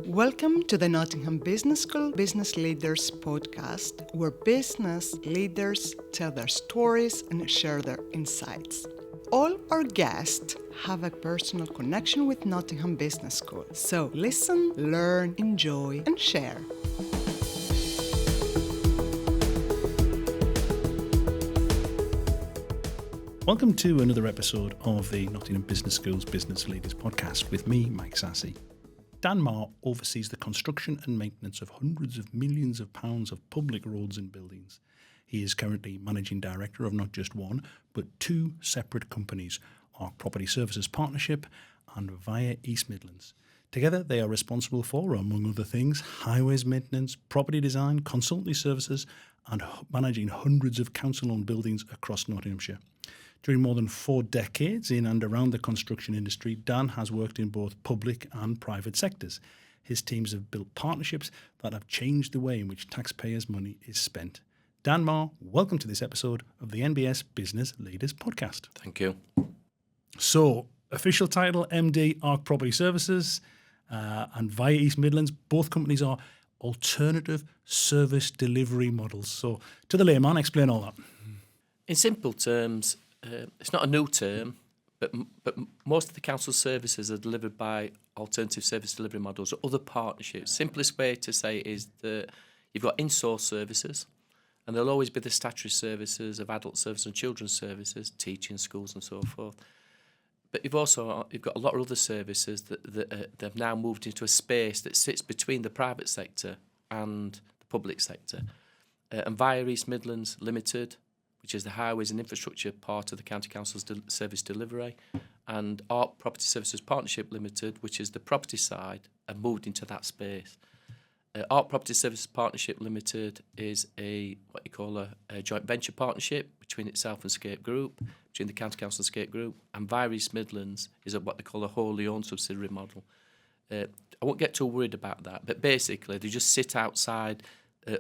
Welcome to the Nottingham Business School Business Leaders podcast, where business leaders tell their stories and share their insights. All our guests have a personal connection with Nottingham Business School, so listen, learn, enjoy, and share. Welcome to another episode of the Nottingham Business School's Business Leaders podcast with me, Mike Sassy. Dan Maher oversees the construction and maintenance of hundreds of millions of pounds of public roads and buildings. He is currently managing director of not just one, but two separate companies, Arc Property Services Partnership and Via East Midlands. Together, they are responsible for, among other things, highways maintenance, property design, consultancy services, and managing hundreds of council-owned buildings across Nottinghamshire. During more than 4 decades in and around the construction industry, Dan has worked in both public and private sectors. His teams have built partnerships that have changed the way in which taxpayers' money is spent. Dan Maher, welcome to this episode of the NBS Business Leaders Podcast. Thank you. So, official title, MD, Arc Property Services, and Via East Midlands. Both companies are alternative service delivery models. So, to the layman, explain all that. In simple terms, it's not a new term, but most of the council services are delivered by alternative service delivery models or other partnerships. Simplest way to say it is that you've got in-source services, and there'll always be the statutory services of adult services and children's services, teaching, schools and so forth. But you've got a lot of other services that they've now moved into a space that sits between the private sector and the public sector. And Via East Midlands Limited, which is the highways and infrastructure part of the County Council's service delivery, and Arc Property Services Partnership Limited, which is the property side, and moved into that space. Arc Property Services Partnership Limited is what you call a joint venture partnership between itself and Scape Group, between the County Council and Scape Group, and Via East Midlands is what they call a wholly owned subsidiary model. I won't get too worried about that, but basically they just sit outside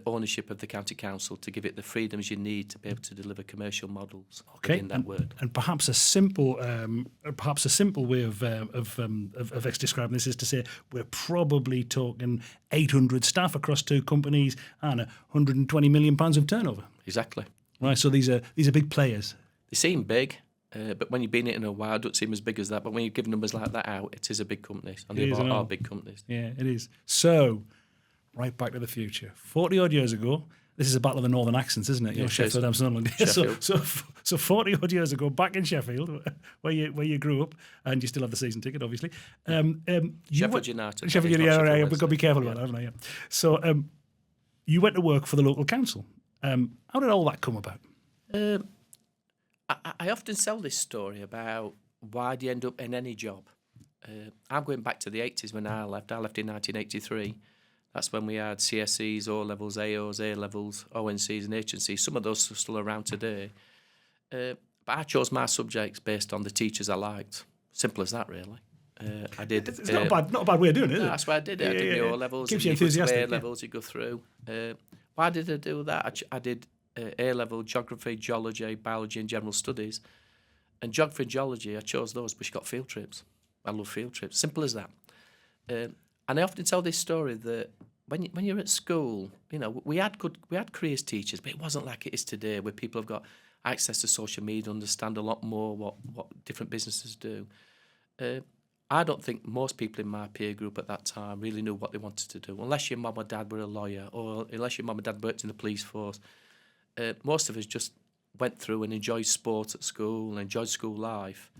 ownership of the county council to give it the freedoms you need to be able to deliver commercial models in that word. And perhaps a simple way of describing this is to say we're probably talking 800 staff across two companies and 120 million pounds of turnover. Exactly. Right. So these are big players. They seem big. But when you've been in it in a while, it don't seem as big as that. But when you give numbers like that out, it is a big company. And they are big companies. Yeah, it is. So, right back to the future. 40-odd years ago, this is a battle of the northern accents, isn't it? Yeah, Sheffield, I'm Sunderland. So 40-odd years ago, back in Sheffield, where you grew up, and you still have the season ticket, obviously. Sheffield United. Sheffield United, we've got to be careful about that, haven't I? Yeah. So you went to work for the local council. How did all that come about? I often tell this story about why do you end up in any job. I'm going back to the 80s when I left. I left in 1983. That's when we had CSEs, O-levels, AOs, A-levels, ONCs and HNCs. Some of those are still around today. But I chose my subjects based on the teachers I liked. Simple as that, really. I did. It's not a bad way of doing it, is it? That's why I did it. I did my O-levels. Keeps you enthusiastic. A-levels, you go through. Why did I do that? I did A-level, geography, geology, biology and general studies. And geography and geology, I chose those because you got field trips. I love field trips. Simple as that. And I often tell this story that when you're at school, you know, we had careers teachers, but it wasn't like it is today, where people have got access to social media, understand a lot more what different businesses do. I don't think most people in my peer group at that time really knew what they wanted to do, unless your mum or dad were a lawyer, or unless your mum or dad worked in the police force. Most of us just went through and enjoyed sport at school and enjoyed school life.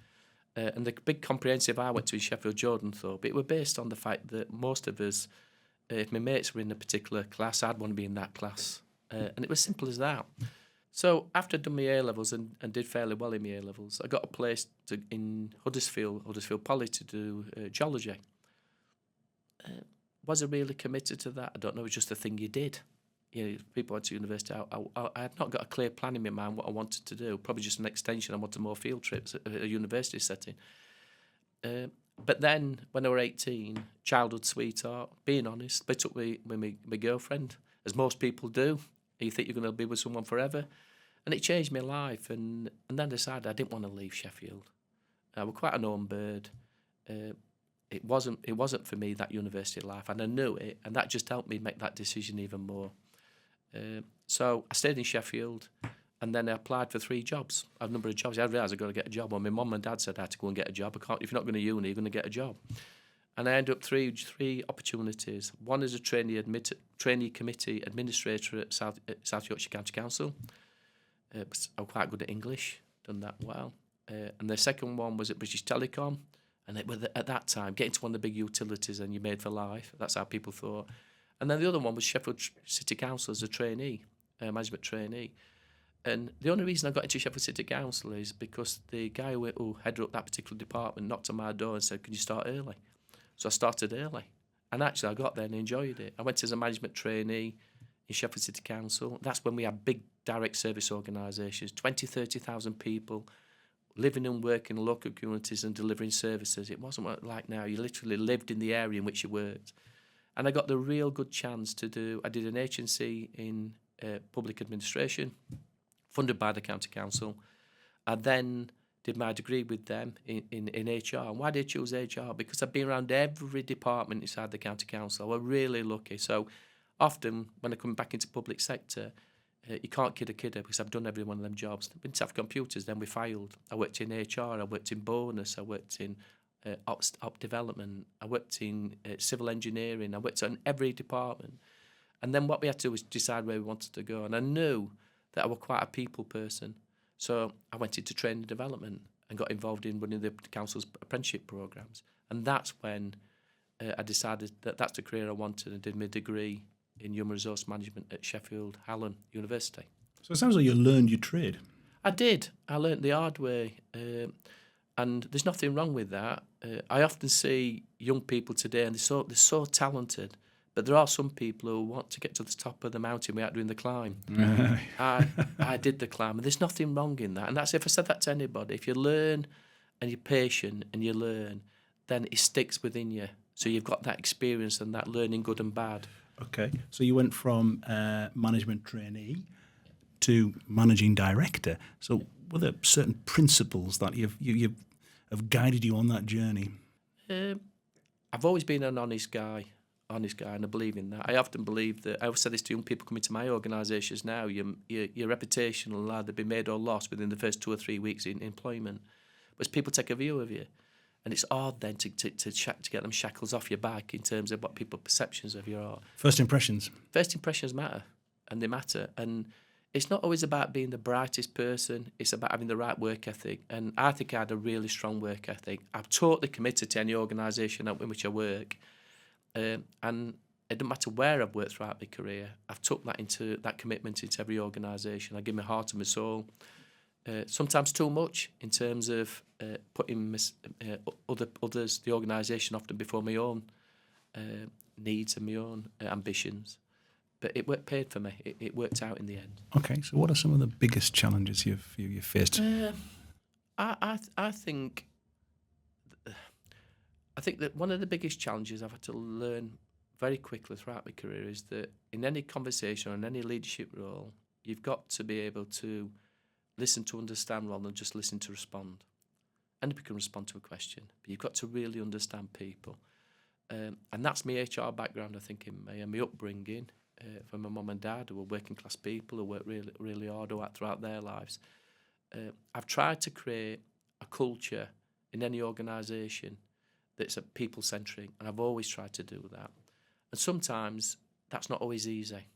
And the big comprehensive I went to in Sheffield Jordanthorpe, it were based on the fact that most of us, if my mates were in a particular class, I'd want to be in that class. And it was simple as that. So after I'd done my A-levels and did fairly well in my A-levels, I got a place in Huddersfield Poly to do geology. Was I really committed to that? I don't know, it was just a thing you did. You know, people went to university. I had not got a clear plan in my mind what I wanted to do. Probably just an extension. I wanted more field trips at a university setting. But then, when I was 18, childhood sweetheart, being honest, I took with my girlfriend, as most people do. You think you're going to be with someone forever. And it changed my life. And then I decided I didn't want to leave Sheffield. I was quite an home bird. it wasn't for me, that university life, and I knew it, and that just helped me make that decision even more. So I stayed in Sheffield, and then I applied for 3 jobs, a number of jobs. I realised I've got to get a job. When my mum and dad said I had to go and get a job, I can't. If you're not going to uni, you're going to get a job. And I ended up three opportunities. One as a trainee committee administrator at South Yorkshire County Council. I'm quite good at English, done that well. And the second one was at British Telecom. And at that time, getting to one of the big utilities and you're made for life. That's how people thought. And then the other one was Sheffield City Council as a trainee, management trainee. And the only reason I got into Sheffield City Council is because the guy who headed up that particular department knocked on my door and said, "Can you start early?" So I started early. And actually, I got there and enjoyed it. I went as a management trainee in Sheffield City Council. That's when we had big direct service organisations, 20, 30,000 people living and working in local communities and delivering services. It wasn't like now. You literally lived in the area in which you worked. And I got the real good chance I did an HNC in public administration, funded by the County Council. I then did my degree with them in HR. And why did I choose HR? Because I've been around every department inside the County Council. I was really lucky. So often when I come back into public sector, you can't kid a kidder because I've done every one of them jobs. We didn't have computers, then we filed. I worked in HR, I worked in bonus, I worked in op development, I worked in civil engineering, I worked on every department. And then what we had to do was decide where we wanted to go. And I knew that I was quite a people person. So I went into training and development and got involved in running the council's apprenticeship programmes. And that's when I decided that that's the career I wanted and did my degree in human resource management at Sheffield Hallam University. So it sounds like you learned your trade. I did. I learnt the hard way. And there's nothing wrong with that. I often see young people today and they're so talented. But there are some people who want to get to the top of the mountain without doing the climb. I did the climb, and there's nothing wrong in that. And that's if I said that to anybody. If you learn and you're patient and you learn, then it sticks within you. So you've got that experience and that learning, good and bad. Okay, so you went from management trainee to managing director. So were there certain principles that have guided you on that journey? I've always been an honest guy, and I believe in that. I often believe that, I always say this to young people coming to my organisations now, your reputation will either be made or lost within the first 2 or 3 weeks in employment. But as people take a view of you, and it's hard then to get them shackles off your back in terms of what people's perceptions of you are. First impressions. First impressions matter, and they matter. And it's not always about being the brightest person, it's about having the right work ethic. And I think I had a really strong work ethic. I've totally committed to any organisation in which I work. And it doesn't matter where I've worked throughout my career, I've took that commitment into every organisation. I give my heart and my soul. Sometimes too much in terms of putting others, the organisation, often before my own needs and my own ambitions. But it paid for me. It worked out in the end. Okay, so what are some of the biggest challenges you've faced? I think that one of the biggest challenges I've had to learn very quickly throughout my career is that in any conversation or in any leadership role, you've got to be able to listen to understand rather than just listen to respond. Anybody can respond to a question, but you've got to really understand people. And that's my HR background, I think, in me, and my upbringing from my mum and dad, who were working class people, who worked really, really hard throughout their lives. I've tried to create a culture in any organisation that's people-centric, and I've always tried to do that. And sometimes that's not always easy.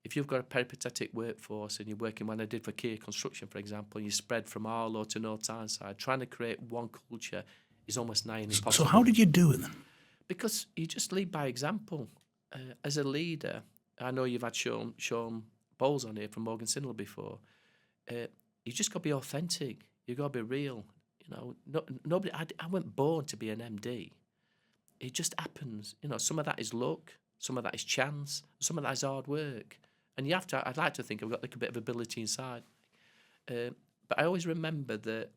If you've got a peripatetic workforce and you're working, when I did for Kia Construction, for example, and you spread from Arlo to North Tyneside, trying to create one culture is almost nigh impossible. So how did you do it then? Because you just lead by example. As a leader, I know you've had Sean Bowles on here from Morgan Sindall before. You just got to be authentic. You got to be real. You know, nobody. I wasn't born to be an MD. It just happens. You know, some of that is luck, some of that is chance, some of that is hard work. And you have to. I'd like to think I've got like a bit of ability inside. But I always remember that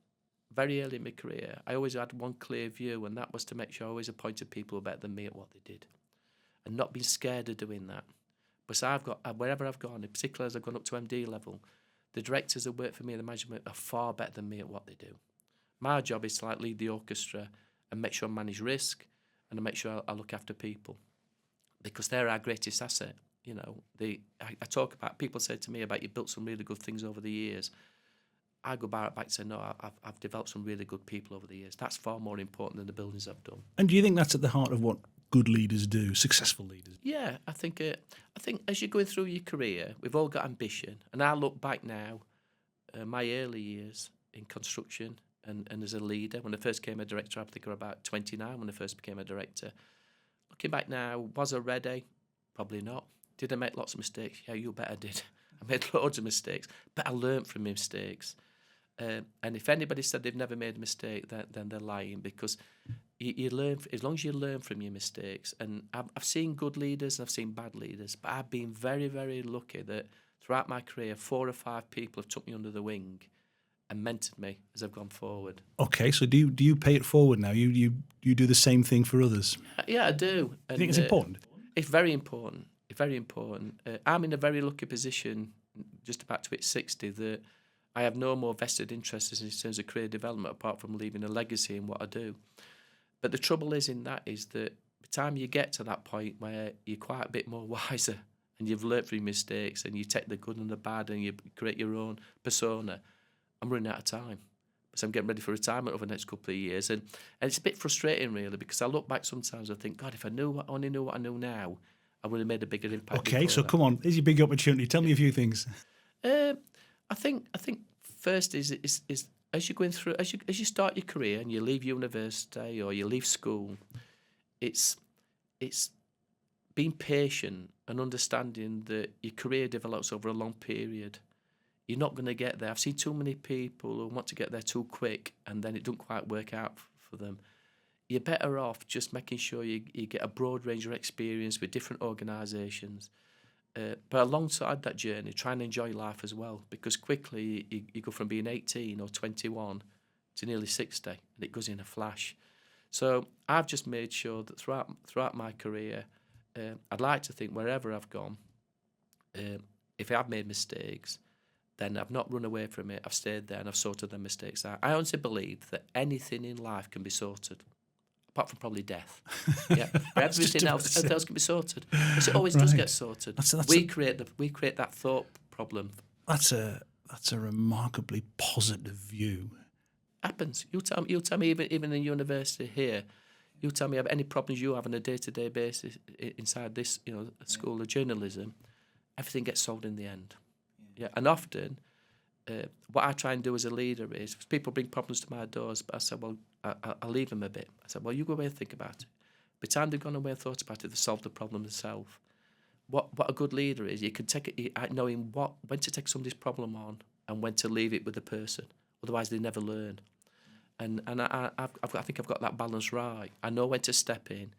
very early in my career, I always had one clear view, and that was to make sure I always appointed people who were better than me at what they did, and not being scared of doing that. But so wherever I've gone, in particular as I've gone up to MD level, the directors who work for me in the management are far better than me at what they do. My job is to lead the orchestra and make sure I manage risk and I make sure I look after people, because they're our greatest asset. You know, I talk about, people say to me about, you built some really good things over the years. I go back and say, no, I've developed some really good people over the years. That's far more important than the buildings I've done. And do you think that's at the heart of what good leaders do, successful leaders? Yeah, I think as you're going through your career, we've all got ambition. And I look back now, my early years in construction and as a leader, when I first became a director, I think I was about 29 when I first became a director. Looking back now, was I ready? Probably not. Did I make lots of mistakes? Yeah, you bet I did. I made loads of mistakes, but I learned from my mistakes. And if anybody said they've never made a mistake, then they're lying, because you learn, as long as you learn from your mistakes. And I've seen good leaders and I've seen bad leaders, but I've been very, very lucky that throughout my career, 4 or 5 people have took me under the wing and mentored me as I've gone forward. Okay, so do you pay it forward now? You do the same thing for others? Yeah, I do. I think it's important. It's very important. It's very important. I'm in a very lucky position, just about to hit 60, that I have no more vested interests in terms of career development apart from leaving a legacy in what I do. But the trouble is that by the time you get to that point where you're quite a bit more wiser and you've learnt from your mistakes and you take the good and the bad and you create your own persona, I'm running out of time. So I'm getting ready for retirement over the next couple of years. And it's a bit frustrating, really, because I look back sometimes and think, God, if I only knew what I know now, I would have made a bigger impact. Okay, so come on, here's your big opportunity. Tell me a few things. I think first is as you're going through, as you start your career and you leave university or you leave school, it's being patient and understanding that your career develops over a long period. You're not going to get there. I've seen too many people who want to get there too quick and then it doesn't quite work out for them. You're better off just making sure you get a broad range of experience with different organisations. But alongside that journey, try and enjoy life as well, because quickly you go from being 18 or 21 to nearly 60, and it goes in a flash. So I've just made sure that throughout my career, I'd like to think wherever I've gone, if I've made mistakes, then I've not run away from it. I've stayed there and I've sorted them mistakes out. I honestly believe that anything in life can be sorted, apart from probably death. Yeah, everything else can be sorted. Because it always does get sorted. We create that thought problem. That's a remarkably positive view. Happens. You tell me even in university here. You tell me any problems you have on a day-to-day basis inside this school of journalism. Everything gets solved in the end. Yeah, and often. What I try and do as a leader is, people bring problems to my doors, but I said, well, I'll leave them a bit. I said, well, you go away and think about it. By the time they've gone away and thought about it, they've solved the problem themselves. What a good leader is, you can take it, knowing when to take somebody's problem on and when to leave it with the person. Otherwise, they never learn. And I think I've got that balance right. I know when to step in.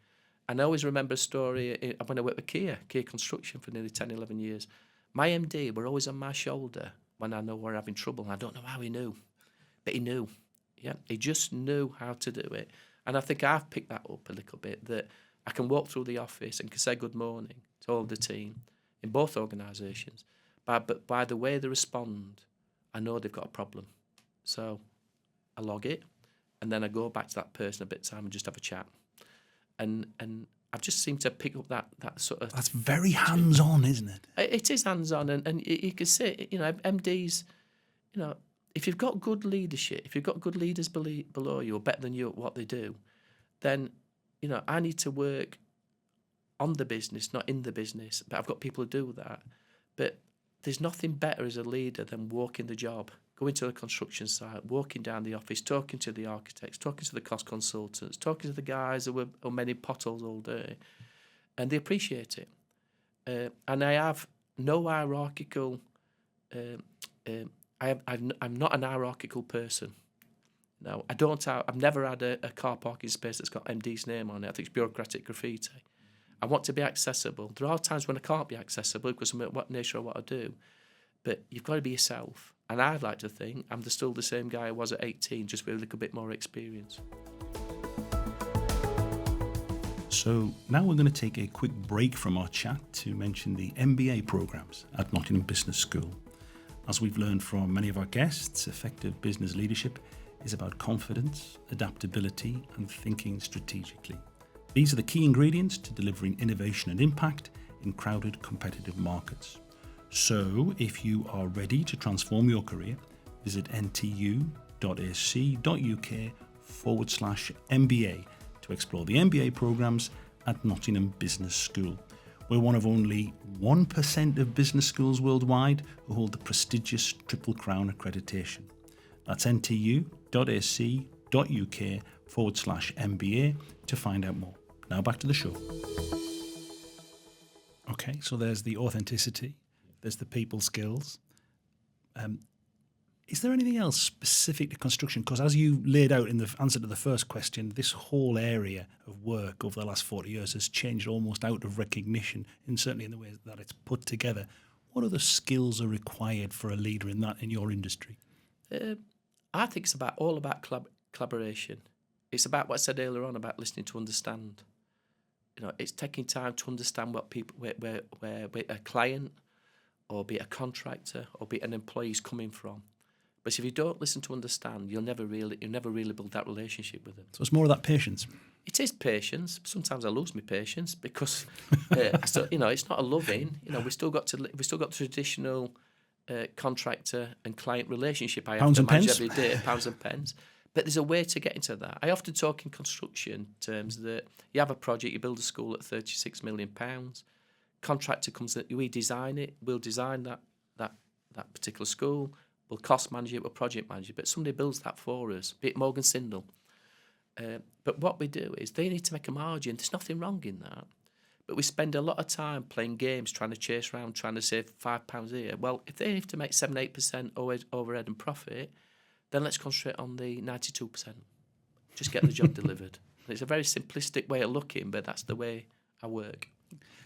And I always remember a story when I worked with Kia Construction for nearly 10, 11 years. My MD were always on my shoulder when I know we're having trouble. I don't know how he knew, but he knew. Yeah, he just knew how to do it. And I think I've picked that up a little bit, that I can walk through the office and can say good morning to all the team in both organisations. But by the way they respond, I know they've got a problem. So I log it, and then I go back to that person a bit of time and just have a chat. And I've just seemed to pick up that sort of... That's very hands-on, isn't it? It is hands-on, and you can see, MDs, if you've got good leadership, if you've got good leaders below you or better than you at what they do, then, I need to work on the business, not in the business, but I've got people who do that. But there's nothing better as a leader than walking the job, going to the construction site, walking down the office, talking to the architects, talking to the cost consultants, talking to the guys who are mending potholes all day, and they appreciate it. And I have no hierarchical. I'm not an hierarchical person. No, I don't. I've never had a car parking space that's got MD's name on it. I think it's bureaucratic graffiti. I want to be accessible. There are times when I can't be accessible because of what nature of what I do, but you've got to be yourself. And I'd like to think I'm still the same guy I was at 18, just with a little bit more experience. So now we're going to take a quick break from our chat to mention the MBA programmes at Nottingham Business School. As we've learned from many of our guests, effective business leadership is about confidence, adaptability and thinking strategically. These are the key ingredients to delivering innovation and impact in crowded, competitive markets. So, if you are ready to transform your career, visit ntu.ac.uk/MBA to explore the MBA programmes at Nottingham Business School. We're one of only 1% of business schools worldwide who hold the prestigious Triple Crown accreditation. That's ntu.ac.uk/MBA to find out more. Now back to the show. Okay, so there's the authenticity, there's the people skills. Is there anything else specific to construction? Because as you laid out in the answer to the first question, this whole area of work over the last 40 years has changed almost out of recognition, and certainly in the way that it's put together. What other skills are required for a leader in your industry? I think it's all about collaboration. It's about what I said earlier on about listening to understand. It's taking time to understand what people, where a client, or be it a contractor, or be it an employee is coming from. But if you don't listen to understand, you'll never really build that relationship with them. So it's more of that patience. It is patience. Sometimes I lose my patience because it's not a loving. We still got the traditional contractor and client relationship. I have to manage every day, pounds and pence. But there's a way to get into that. I often talk in construction terms that you have a project, you build a school at £36 million. Contractor comes in, we design it, we'll design that particular school, we'll cost manage it, we'll project manage it, but somebody builds that for us, be it Morgan Sindall. But what we do is they need to make a margin. There's nothing wrong in that. But we spend a lot of time playing games, trying to chase around, trying to save £5 a year. Well, if they have to make 7-8% overhead and profit, then let's concentrate on the 92%. Just get the job delivered. And it's a very simplistic way of looking, but that's the way I work.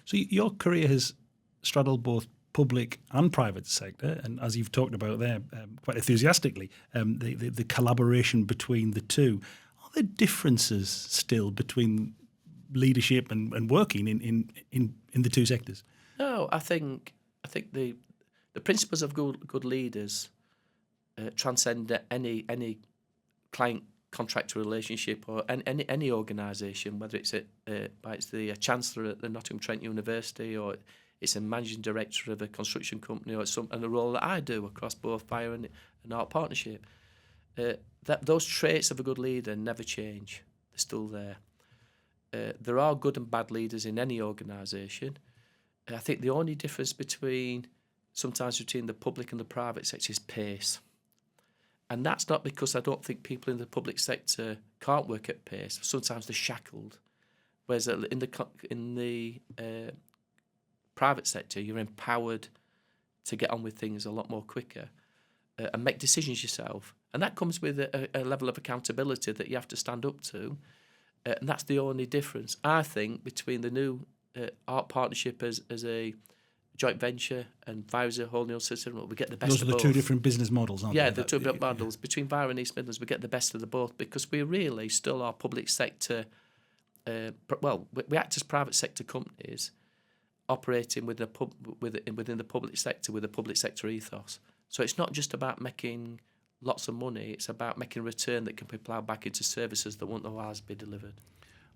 So your career has straddled both public and private sector, and as you've talked about there quite enthusiastically, the collaboration between the two. Are there differences still between leadership and working in the two sectors? No, I think the principles of good leaders transcend any client contractor relationship or any organisation, whether it's the Chancellor at the Nottingham Trent University, or it's a managing director of a construction company, or and the role that I do across both fire and art partnership. That those traits of a good leader never change. They're still there. There are good and bad leaders in any organisation. I think the only difference sometimes between the public and the private sector is pace. And that's not because I don't think people in the public sector can't work at pace. Sometimes they're shackled. Whereas in the private sector, you're empowered to get on with things a lot more quicker and make decisions yourself. And that comes with a level of accountability that you have to stand up to. And that's the only difference, I think, between the new art partnership as a joint venture and Vira as a whole new system. We get the best of both. Those are the two different business models, aren't they? Yeah, the two different models. Between Vira and East Midlands, we get the best of the both because we really still are public sector. We act as private sector companies operating within the public sector with a public sector ethos. So it's not just about making lots of money, it's about making a return that can be ploughed back into services that won't otherwise be delivered.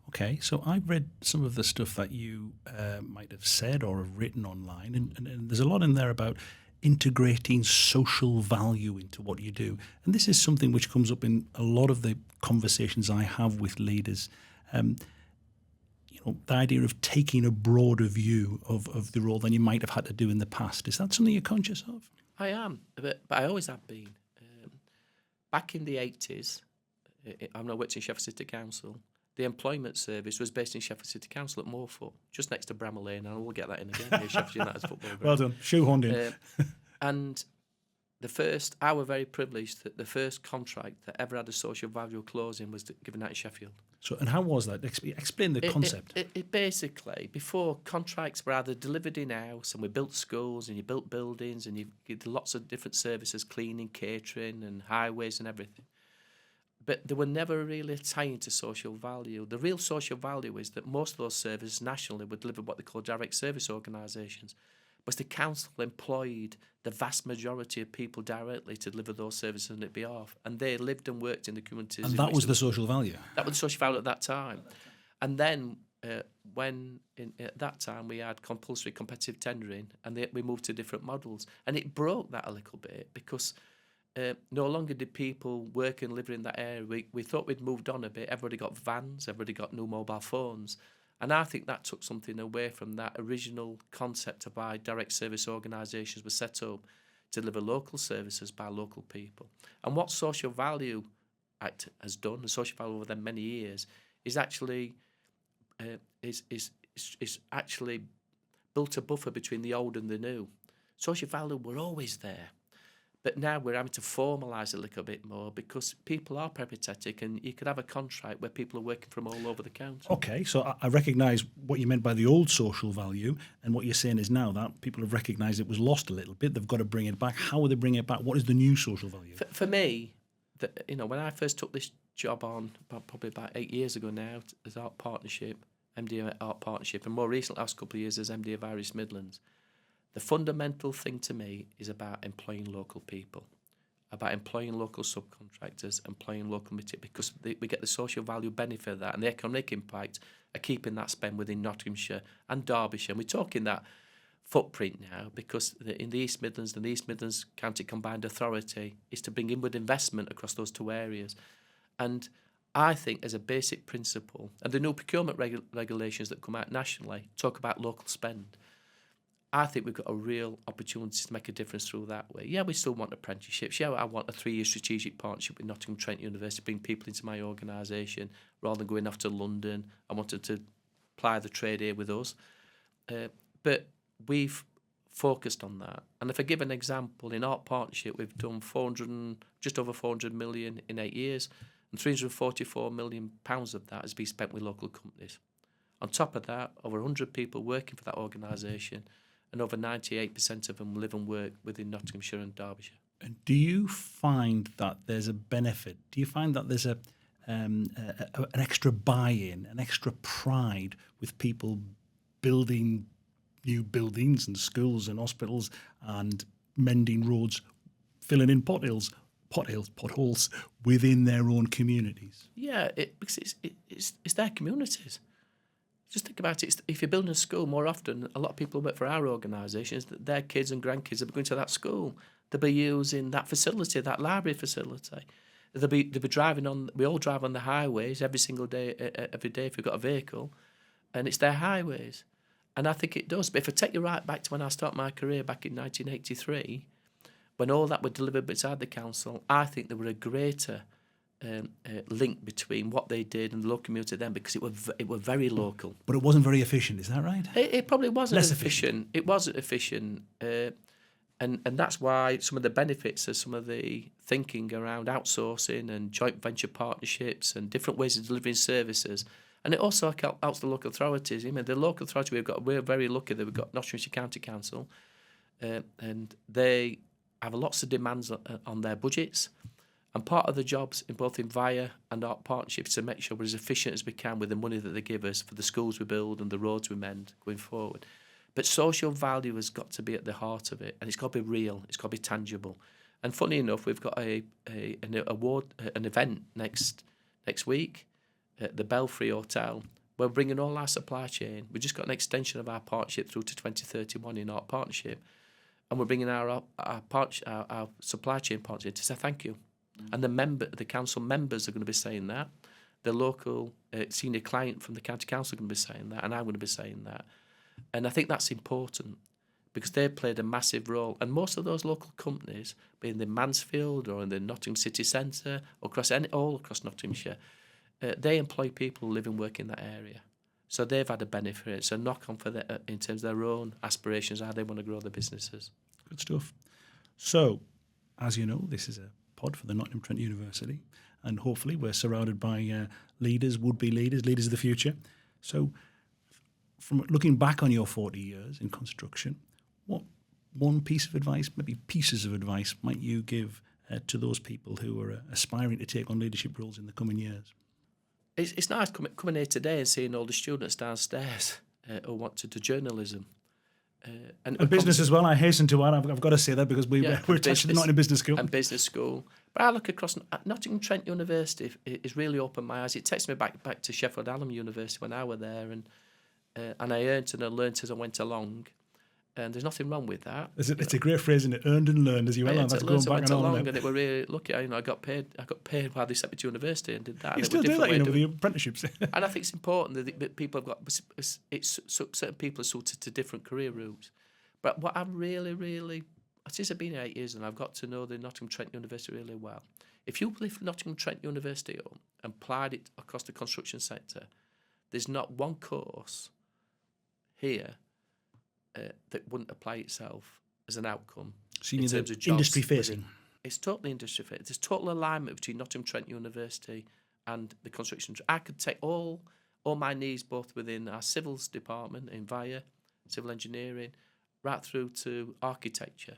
Okay, so I've read some of the stuff that you might have said or have written online, and there's a lot in there about integrating social value into what you do. And this is something which comes up in a lot of the conversations I have with leaders. The idea of taking a broader view of the role than you might have had to do in the past. Is that something you're conscious of? I am, but I always have been. Back in the 80s, I worked in Sheffield City Council. The employment service was based in Sheffield City Council at Moorfoot, just next to Bramall Lane, and I will get that in again, near Sheffield United's football ground. Well done, shoehorned in. And I was very privileged that the first contract that ever had a social value clause in was given out in Sheffield. So, and how was that? Explain the concept. It basically, before, contracts were either delivered in-house, and we built schools, and you built buildings, and you did lots of different services, cleaning, catering, and highways and everything. But they were never really tying to social value. The real social value is that most of those services nationally were delivered what they call direct service organisations. But the council employed the vast majority of people directly to deliver those services on their behalf. And they lived and worked in the communities. And that was the social value? That was the social value at that time. And then when at that time we had compulsory competitive tendering, and we moved to different models, and it broke that a little bit because no longer did people work and live in that area. We thought we'd moved on a bit. Everybody got vans, everybody got new mobile phones. And I think that took something away from that original concept of why direct service organisations were set up to deliver local services by local people. And what Social Value Act has done, the social value over the many years, is actually is actually built a buffer between the old and the new. Social value were always there, but now we're having to formalise a little bit more because people are peripatetic, and you could have a contract where people are working from all over the county. Okay, so I recognise what you meant by the old social value, and what you're saying is now that people have recognised it was lost a little bit. They've got to bring it back. How will they bring it back? What is the new social value? For me, when I first took this job on, probably about 8 years ago now, as Art Partnership, MD Art Partnership, and more recently, last couple of years as MD of Irish Midlands, the fundamental thing to me is about employing local people, about employing local subcontractors, employing local material, because we get the social value benefit of that, and the economic impact of keeping that spend within Nottinghamshire and Derbyshire. And we're talking that footprint now because in the East Midlands and the East Midlands County Combined Authority is to bring inward investment across those two areas. And I think as a basic principle, and the new procurement regulations that come out nationally talk about local spend, I think we've got a real opportunity to make a difference through that way. Yeah, we still want apprenticeships. Yeah, I want a 3-year strategic partnership with Nottingham Trent University, bring people into my organisation rather than going off to London. I wanted to ply the trade here with us. But we've focused on that. And if I give an example, in Art Partnership, we've done just over 400 million in 8 years, and £344 million of that has been spent with local companies. On top of that, over 100 people working for that organisation, and over 98% of them live and work within Nottinghamshire and Derbyshire. And do you find that there's a benefit? Do you find that there's an extra buy-in, an extra pride with people building new buildings and schools and hospitals and mending roads, filling in potholes within their own communities? Yeah, because it's their communities. Just think about it. If you're building a school, more often, a lot of people who work for our organisations, their kids and grandkids will be going to that school. They'll be using that facility, that library facility. They'll be driving on. We all drive on the highways every single day, every day if we've got a vehicle, and it's their highways. And I think it does. But if I take you right back to when I started my career back in 1983, when all that were delivered beside the council, I think there were a greater link between what they did and the local community then, because it were very local. But it wasn't very efficient, is that right? It probably wasn't Less efficient. It wasn't efficient. And that's why some of the benefits of some of the thinking around outsourcing and joint venture partnerships and different ways of delivering services. And it also helps the local authorities. I mean, the local authority we're very lucky that we've got Nottinghamshire County Council, and they have lots of demands on their budgets. And part of the jobs in both Envia and Art Partnership is to make sure we're as efficient as we can with the money that they give us for the schools we build and the roads we mend going forward. But social value has got to be at the heart of it, and it's got to be real, it's got to be tangible. And funny enough, we've got an event next week at the Belfry Hotel. We're bringing all our supply chain. We've just got an extension of our partnership through to 2031 in Art Partnership, and we're bringing our supply chain partnership to say thank you. And the council members are going to be saying that. The local senior client from the county council are going to be saying that, and I'm going to be saying that. And I think that's important because they've played a massive role. And most of those local companies, be in the Mansfield or in the Nottingham city centre, or all across Nottinghamshire, they employ people who live and work in that area. So they've had a benefit. It's a knock-on for in terms of their own aspirations, how they want to grow their businesses. Good stuff. So, as you know, this is a pod for the Nottingham Trent University, and hopefully we're surrounded by leaders, would-be leaders of the future. So, from looking back on your 40 years in construction, what one piece of advice, maybe pieces of advice, might you give to those people who are aspiring to take on leadership roles in the coming years? It's nice coming here today and seeing all the students downstairs who want to do journalism. And business as well, I hasten to add, I've got to say that because we're attached to the Nottingham Business School. And business school. But I look across Nottingham Trent University is really opened my eyes. It takes me back to Sheffield Hallam University when I were there, and I earned and I learnt as I went along. And there's nothing wrong with that. It's a great phrase, isn't it? Earned and learned as you went along. That's going back and on. And it were really lucky. I got paid while they sent me to university and did that. You still do that, with the apprenticeships. And I think it's important that people have got. Certain people are suited to different career routes. But what I'm really, since I've been here 8 years and I've got to know the Nottingham Trent University really well. If you lift Nottingham Trent University up and applied it across the construction sector, there's not one course here that wouldn't apply itself as an outcome in terms of jobs. Industry facing. It's totally industry facing. There's total alignment between Nottingham Trent University and the construction. I could take all my needs both within our civils department in VIA, civil engineering, right through to architecture.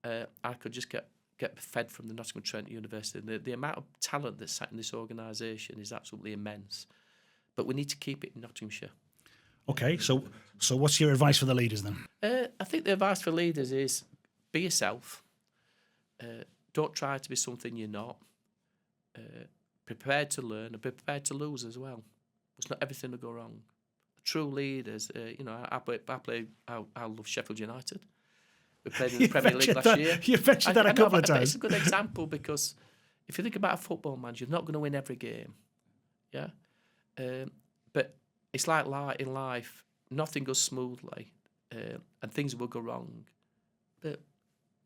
I could just get fed from the Nottingham Trent University. And the amount of talent that's sat in this organisation is absolutely immense. But we need to keep it in Nottinghamshire. Okay, so what's your advice for the leaders then? I think the advice for leaders is be yourself. Don't try to be something you're not. Prepared to learn and be prepared to lose as well. It's not everything will go wrong. True leaders, I love Sheffield United. We played in the Premier League last year. You mentioned that a couple of times. It's a good example because if you think about a football match, you're not going to win every game. Yeah? But it's like in life, nothing goes smoothly and things will go wrong. But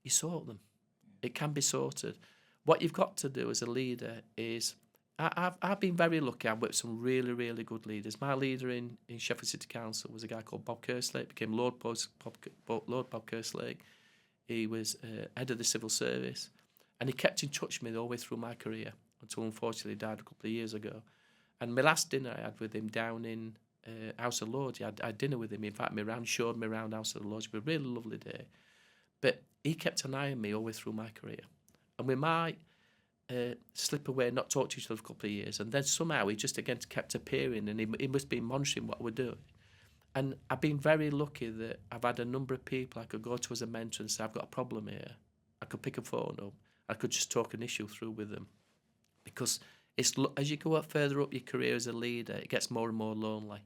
you sort them. It can be sorted. What you've got to do as a leader is, I've been very lucky. I've worked with some really, really good leaders. My leader in Sheffield City Council was a guy called Bob Kerslake, became Lord Bob Kerslake. He was head of the civil service, and he kept in touch with me all the way through my career until unfortunately he died a couple of years ago. And my last dinner I had with him down in House of Lords, I had dinner with him. He invited me around, showed me around House of Lords. It was a really lovely day. But he kept an eye on me all the way through my career. And we might slip away, not talk to each other for a couple of years, and then somehow he just again kept appearing, and he must be monitoring what we're doing. And I've been very lucky that I've had a number of people I could go to as a mentor and say, I've got a problem here. I could pick a phone up. I could just talk an issue through with them. Because it's as you go further up your career as a leader, it gets more and more lonely.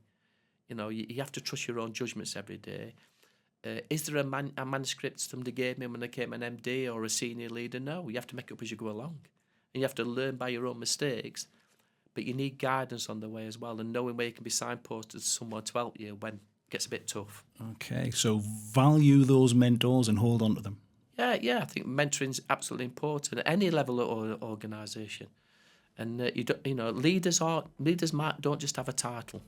You know, you have to trust your own judgments every day. Is there a manuscript somebody gave me when I became an MD or a senior leader? No, you have to make it up as you go along. And you have to learn by your own mistakes. But you need guidance on the way as well, and knowing where you can be signposted to someone to help you when it gets a bit tough. Okay, so value those mentors and hold on to them. Yeah, I think mentoring's absolutely important at any level of organisation. And leaders don't just have a title.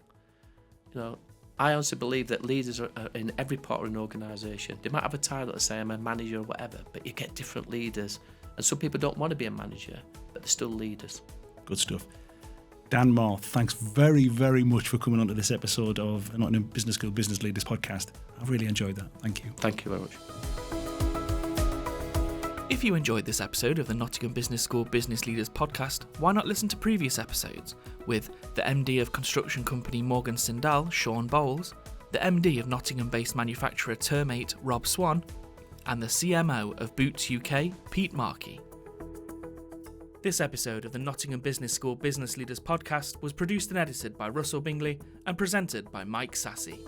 You know, I honestly believe that leaders are in every part of an organisation. They might have a title to say I'm a manager or whatever, but you get different leaders. And some people don't want to be a manager, but they're still leaders. Good stuff. Dan Maher, thanks very, very much for coming on to this episode of Nottingham Business School Business Leaders Podcast. I've really enjoyed that. Thank you. Thank you very much. If you enjoyed this episode of the Nottingham Business School Business Leaders Podcast, why not listen to previous episodes with the MD of construction company Morgan Sindall, Sean Bowles, the MD of Nottingham-based manufacturer Termate, Rob Swan, and the CMO of Boots UK, Pete Markey. This episode of the Nottingham Business School Business Leaders Podcast was produced and edited by Russell Bingley and presented by Mike Sassy.